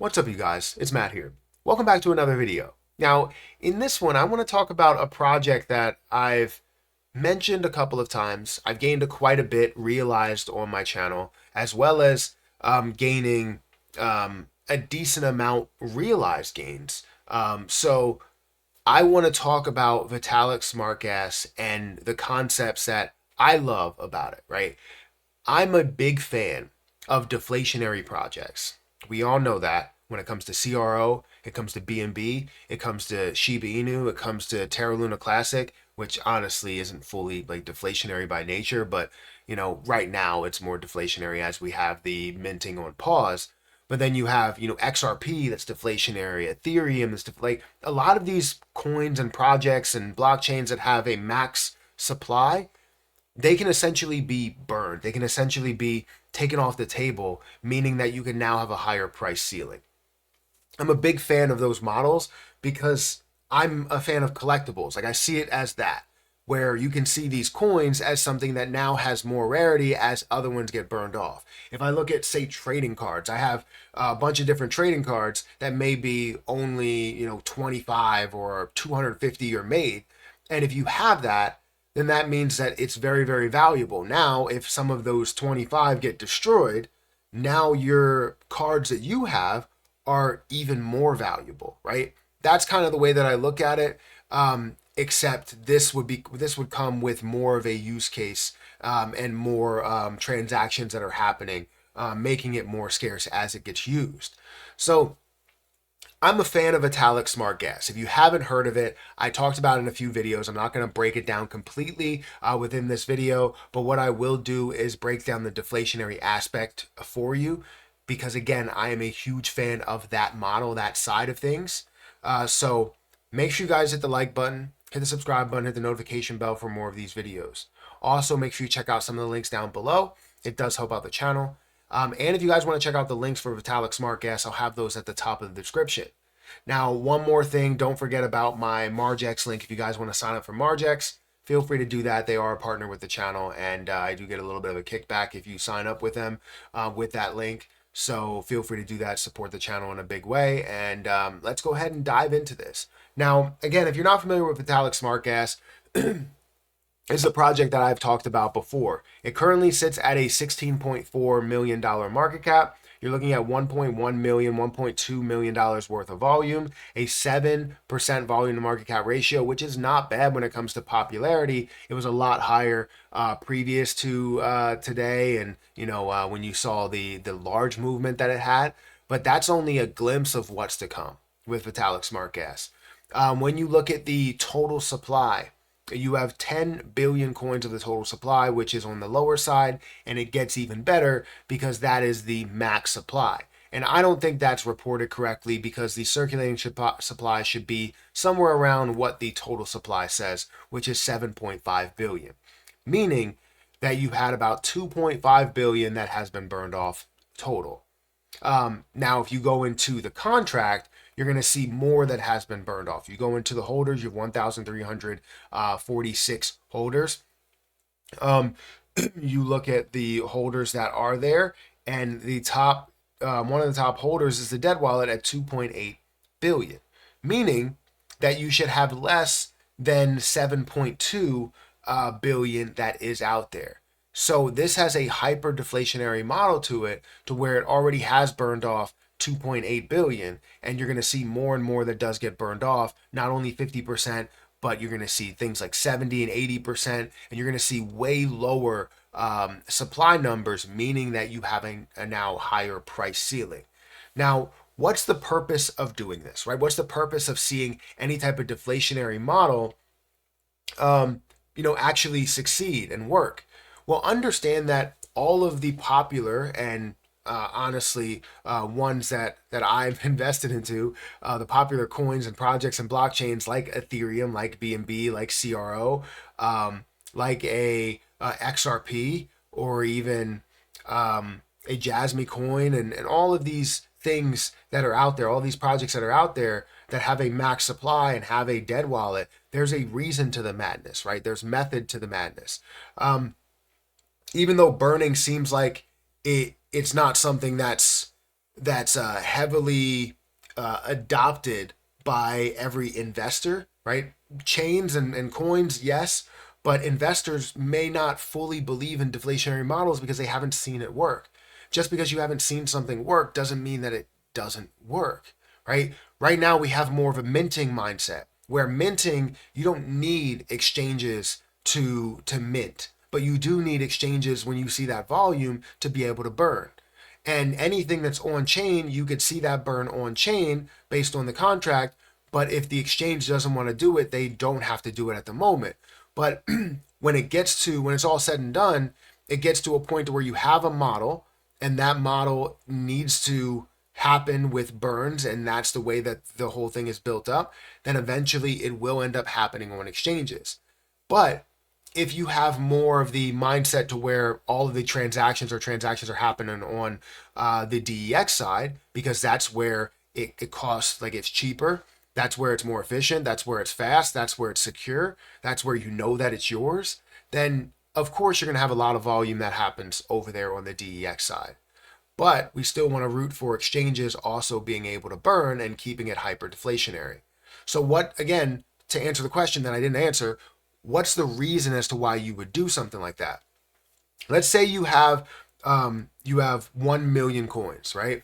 What's up, you guys? It's Matt here. Welcome back to another video. Now, in this one, I want to talk about a project that I've mentioned a couple of times. I've gained quite a bit realized on my channel, as well as gaining a decent amount realized gains. So I want to talk about Vitalik Smart Gas and the concepts that I love about it, right? I'm a big fan of deflationary projects. We all know that when it comes to CRO, it comes to BNB, it comes to Shiba Inu, it comes to Terra Luna Classic, which honestly isn't fully like deflationary by nature, but right now it's more deflationary as we have the minting on pause. But then you have, XRP that's deflationary, Ethereum that's like a lot of these coins and projects and blockchains that have a max supply, they can essentially be burned. They can essentially be taken off the table, meaning that you can now have a higher price ceiling. I'm a big fan of those models because I'm a fan of collectibles. Like I see it as that, where you can see these coins as something that now has more rarity as other ones get burned off. If I look at, say, trading cards, I have a bunch of different trading cards that may be only, 25 or 250 year made. And if you have that, then that means that it's very, very valuable. Now, if some of those 25 get destroyed, now your cards that you have are even more valuable, right? That's kind of the way that I look at it. Except this would come with more of a use case and more transactions that are happening, making it more scarce as it gets used. So I'm a fan of Vitalik Smart Gas. If you haven't heard of it, I talked about it in a few videos. I'm not going to break it down completely within this video, but what I will do is break down the deflationary aspect for you because, again, I am a huge fan of that model, that side of things. So make sure you guys hit the like button, hit the subscribe button, hit the notification bell for more of these videos. Also, make sure you check out some of the links down below. It does help out the channel. And if you guys want to check out the links for Vitalik Smart Gas, I'll have those at the top of the description. Now, one more thing, don't forget about my Margex link. If you guys want to sign up for Margex, feel free to do that. They are a partner with the channel, and I do get a little bit of a kickback if you sign up with them with that link. So feel free to do that, support the channel in a big way, and let's go ahead and dive into this. Now, again, if you're not familiar with Vitalik Smart Gas, it's a project that I've talked about before. It currently sits at a $16.4 million market cap. You're looking at $1.1 million, $1.2 million worth of volume, a 7% volume to market cap ratio, which is not bad when it comes to popularity. It was a lot higher previous to today, and when you saw the large movement that it had. But that's only a glimpse of what's to come with Vitalik Smart Gas. When you look at the total supply, you have 10 billion coins of the total supply, which is on the lower side, and it gets even better because that is the max supply. And I don't think that's reported correctly because the circulating supply should be somewhere around what the total supply says, which is 7.5 billion, meaning that you had about 2.5 billion that has been burned off total. Now, if you go into the contract, you're going to see more that has been burned off. You go into the holders, you have 1,346 holders. You look at the holders that are there, and the top, one of the top holders is the dead wallet at 2.8 billion, meaning that you should have less than 7.2 billion that is out there. So this has a hyper deflationary model to it, to where it already has burned off 2.8 billion, and you're going to see more and more that does get burned off, not only 50%, but you're going to see things like 70 and 80%, and you're going to see way lower supply numbers, meaning that you have a now higher price ceiling. Now, what's the purpose of doing this, right? What's the purpose of seeing any type of deflationary model actually succeed and work? Well, understand that all of the popular and honestly, ones that I've invested into, the popular coins and projects and blockchains like Ethereum, like BNB, like CRO, like a XRP, or even a Jasmine coin, and all of these things that are out there, all these projects that are out there that have a max supply and have a dead wallet, there's a reason to the madness, right? There's method to the madness. Even though burning seems like it's not something that's that's heavily adopted by every investor, right? Chains and coins, yes, but investors may not fully believe in deflationary models because they haven't seen it work. Just because you haven't seen something work doesn't mean that it doesn't work, right? Right now we have more of a minting mindset where minting, you don't need exchanges to mint, but you do need exchanges when you see that volume to be able to burn. And anything that's on chain, you could see that burn on chain based on the contract. But if the exchange doesn't want to do it, they don't have to do it at the moment. But when it's all said and done, it gets to a point where you have a model, and that model needs to happen with burns, and that's the way that the whole thing is built up, then eventually it will end up happening on exchanges. But if you have more of the mindset to where all of the transactions are happening on the DEX side, because that's where it costs, like, it's cheaper, that's where it's more efficient, that's where it's fast, that's where it's secure, that's where you know that it's yours, then of course you're going to have a lot of volume that happens over there on the DEX side. But we still want to root for exchanges also being able to burn and keeping it hyper deflationary. So what, again, to answer the question that I didn't answer, what's the reason as to why you would do something like that? Let's say you have 1 million coins, right?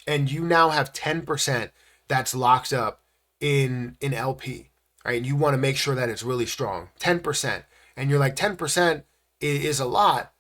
And you now have 10% that's locked up in LP, right? And you want to make sure that it's really strong, 10%. And you're like, 10% is a lot,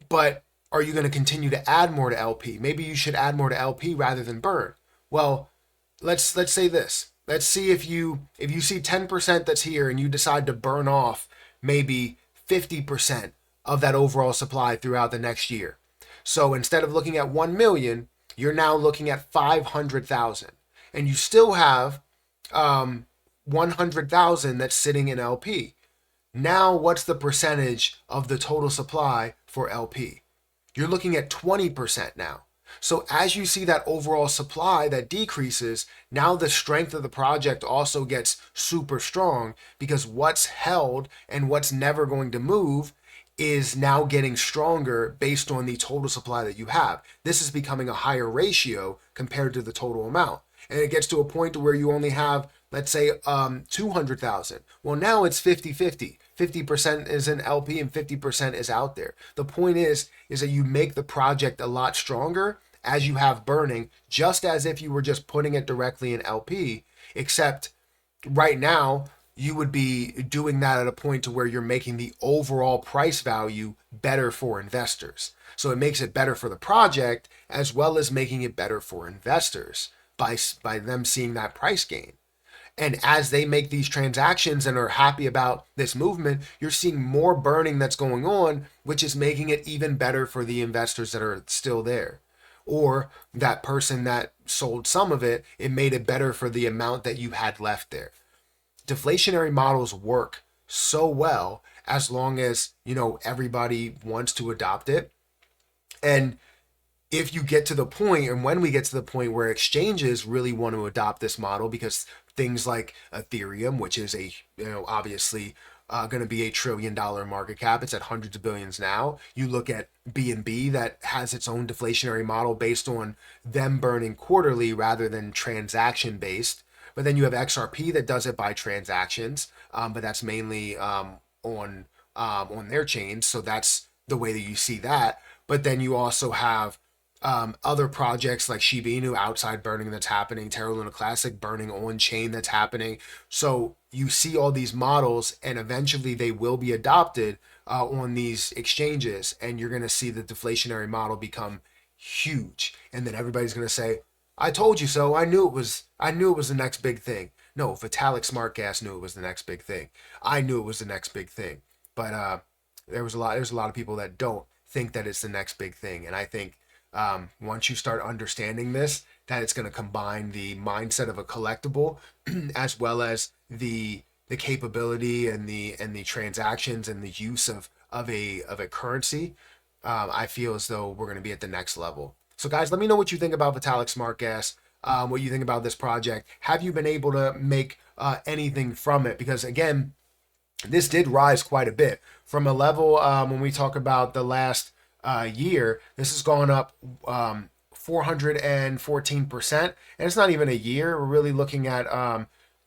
but are you going to continue to add more to LP? Maybe you should add more to LP rather than burn. Well, let's say this. Let's see if you see 10% that's here and you decide to burn off maybe 50% of that overall supply throughout the next year. So instead of looking at 1 million, you're now looking at 500,000. And you still have 100,000 that's sitting in LP. Now, what's the percentage of the total supply for LP? You're looking at 20% now. So as you see that overall supply that decreases, now the strength of the project also gets super strong, because what's held and what's never going to move is now getting stronger based on the total supply that you have. This is becoming a higher ratio compared to the total amount. And it gets to a point where you only have, let's say, 200,000. Well, now it's 50-50. 50% is in LP and 50% is out there. The point is that you make the project a lot stronger as you have burning, just as if you were just putting it directly in LP, except right now you would be doing that at a point to where you're making the overall price value better for investors. So it makes it better for the project as well as making it better for investors by them seeing that price gain. And as they make these transactions and are happy about this movement, you're seeing more burning that's going on, which is making it even better for the investors that are still there. Or that person that sold some of it, it made it better for the amount that you had left there. Deflationary models work so well as long as, everybody wants to adopt it. And if you get to the point, and when we get to the point where exchanges really want to adopt this model, because things like Ethereum, which is obviously going to be $1 trillion market cap, it's at hundreds of billions now. You look at BNB that has its own deflationary model based on them burning quarterly rather than transaction based. But then you have XRP that does it by transactions, but that's mainly on their chains. So that's the way that you see that. But then you also have other projects like Shiba Inu outside burning that's happening, Terra Luna Classic burning on chain that's happening. So you see all these models, and eventually they will be adopted on these exchanges, and you're going to see the deflationary model become huge. And then everybody's going to say, "I told you so. I knew it was the next big thing." No, Vitalik Smart Gas knew it was the next big thing. I knew it was the next big thing. But there's a lot of people that don't think that it's the next big thing, and I think once you start understanding this, that it's going to combine the mindset of a collectible as well as the capability and the transactions and the use of a currency. I feel as though we're going to be at the next level. So guys, let me know what you think about Vitalik Smart Gas, what you think about this project. Have you been able to make anything from it? Because again, this did rise quite a bit from a level when we talk about the last year. This has gone up 414%. And it's not even a year. We're really looking at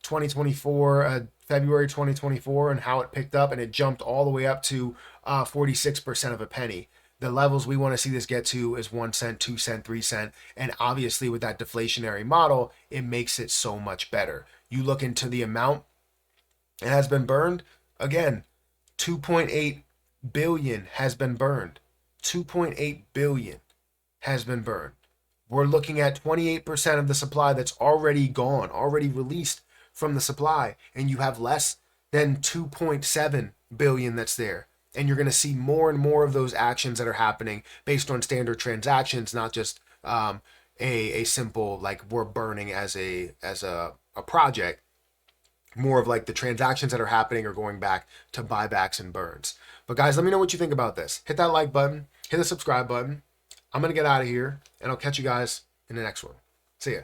2024, February 2024, and how it picked up, and it jumped all the way up to 46% of a penny. The levels we want to see this get to is 1 cent, 2 cent, 3 cent. And obviously with that deflationary model, it makes it so much better. You look into the amount it has been burned. Again, 2.8 billion has been burned. 2.8 billion has been burned. We're looking at 28% of the supply that's already gone, already released from the supply. And you have less than 2.7 billion that's there. And you're going to see more and more of those actions that are happening based on standard transactions, not just a simple like we're burning as a project. More of like the transactions that are happening are going back to buybacks and burns. But guys, let me know what you think about this. Hit that like button, hit the subscribe button. I'm going to get out of here, and I'll catch you guys in the next one. See ya.